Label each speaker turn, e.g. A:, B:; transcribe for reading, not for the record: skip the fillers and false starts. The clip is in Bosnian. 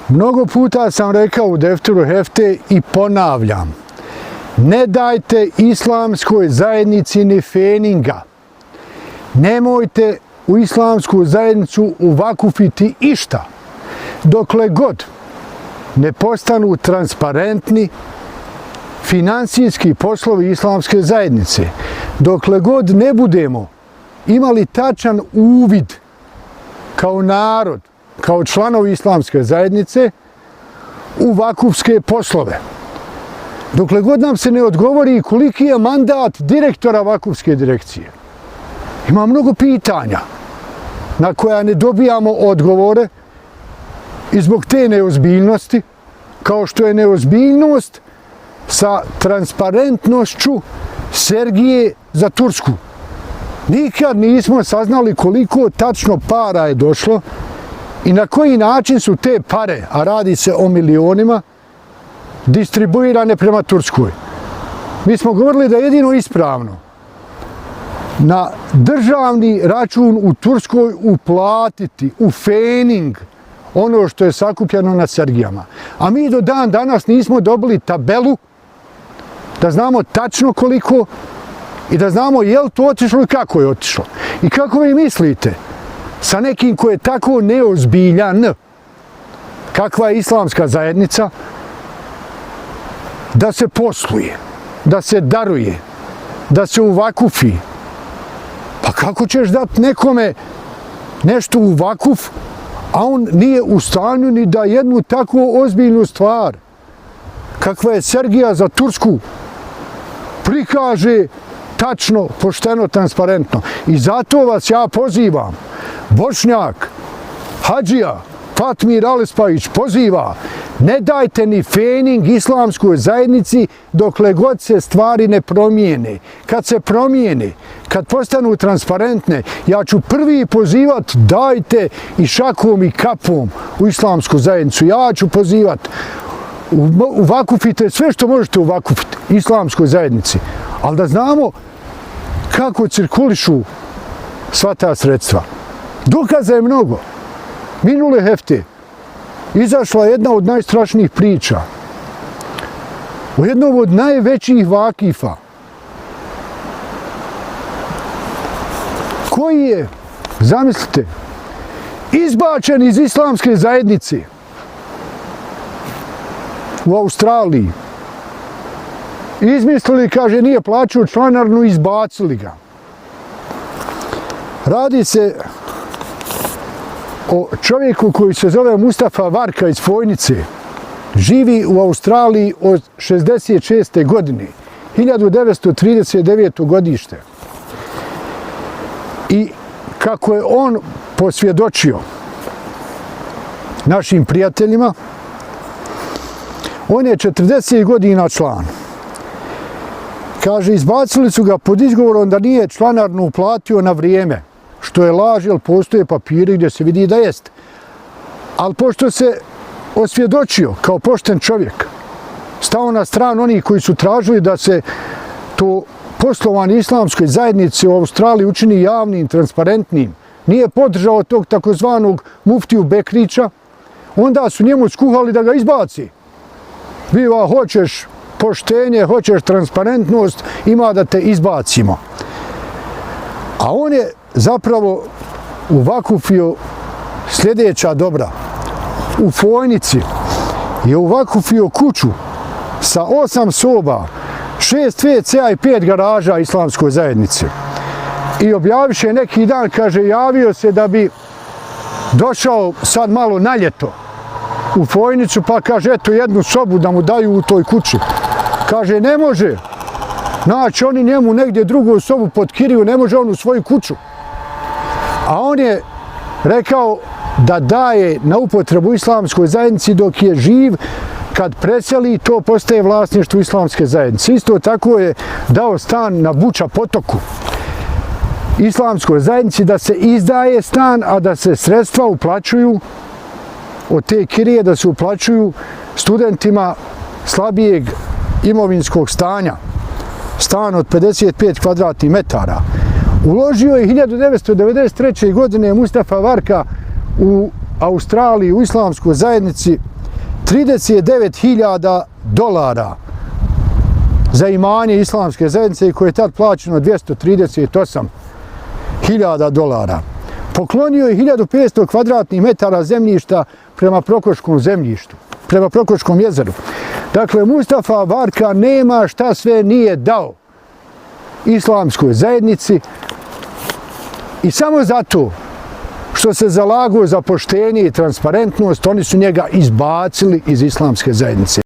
A: Mnogo puta sam rekao u Defteru Hefte i ponavljam. Ne dajte islamskoj zajednici ni feninga. Nemojte u islamsku zajednicu uvakufiti išta. Dokle god ne postanu transparentni finansijski poslovi islamske zajednice, dokle god ne budemo imali tačan uvid kao narod, kao članovi islamske zajednice u vakufske poslove, dokle god nam se ne odgovori koliki je mandat direktora vakufske direkcije. Ima mnogo pitanja na koja ne dobijamo odgovore i zbog te neozbiljnosti, kao što je neozbiljnost sa transparentnošću Sergije za Tursku. Nikad nismo saznali koliko tačno para je došlo i na koji način su te pare, a radi se o milionima, distribuirane prema Turskoj. Mi smo govorili da je jedino ispravno na državni račun u Turskoj uplatiti u fening ono što je sakupljeno na Sergijama. A mi do dan danas nismo dobili tabelu da znamo tačno koliko i da znamo je li to otišlo i kako je otišlo. I kako vi mislite, sa nekim ko je tako neozbiljan, kakva je islamska zajednica, da se posluje, da se daruje, da se uvakufi. Pa kako ćeš dati nekome nešto u vakuf, a on nije u stanju ni da jednu takvu ozbiljnu stvar, kakva je Sergija za Tursku, prikaže tačno, pošteno, transparentno. I zato vas ja pozivam, Bošnjak, Hadžija, Fatmir Alespajić poziva, ne dajte ni fening islamskoj zajednici dokle god se stvari ne promijene. Kad se promijene, kad postanu transparentne, ja ću prvi pozivat dajte i šakom i kapom u islamsku zajednicu. Ja ću pozivat, uvakufite sve što možete uvakufiti islamskoj zajednici, ali da znamo kako cirkulišu sva ta sredstva. Dokaza je mnogo. Minule hefte izašla jedna od najstrašnijih priča o jednom od najvećih vakifa koji je, zamislite, izbačen iz islamske zajednice u Australiji. Izmislili, kaže, nije plaćao članarinu, izbacili ga. Radi se o čovjeku koji se zove Mustafa Varka iz Fojnice. Živi u Australiji od 66. godine, 1939. godište. I kako je on posvjedočio našim prijateljima, on je 40 godina član. Kaže, izbacili su ga pod izgovorom da nije članarnu uplatio na vrijeme, što je laž, jer postoje papiri gdje se vidi da jest. Ali pošto se osvjedočio kao pošten čovjek, stao na stranu onih koji su tražili da se to poslovanje islamskoj zajednici u Australiji učini javnim, transparentnim, nije podržao tog takozvanog muftiju Bekrića, onda su njemu skuhali da ga izbaci. Biva, hoćeš poštenje, hoćeš transparentnost, ima da te izbacimo. A on je zapravo uvakufio sljedeća dobra. U Fojnici je uvakufio kuću sa 8 soba, 6 WC-a i 5 garaža islamskoj zajednici. I objaviše neki dan, kaže, javio se da bi došao sad malo na ljeto u Fojnicu, pa kaže, eto jednu sobu da mu daju u toj kući. Kaže, ne može. Znači, oni njemu negdje drugu sobu pod kiriju, ne može on u svoju kuću. A on je rekao da daje na upotrebu islamskoj zajednici dok je živ, kad preseli, to postaje vlasništvo islamske zajednice. Isto tako je dao stan na Buča potoku islamskoj zajednici, da se izdaje stan, a da se sredstva uplaćuju od te kirije, da se uplaćuju studentima slabijeg imovinskog stanja. Stan od 55 kvadratnih metara. Uložio je 1993. godine Mustafa Varka u Australiji, u islamskoj zajednici, $39.000 za imanje islamske zajednice koje je tad plaćeno $238.000. Poklonio je 1500 kvadratnih metara zemljišta prema Prokoškom zemljištu, prema Prokoškom jezeru. Dakle, Mustafa Varka nema šta sve nije dao islamskoj zajednici i samo zato što se zalagao za poštenje i transparentnost, oni su njega izbacili iz islamske zajednice.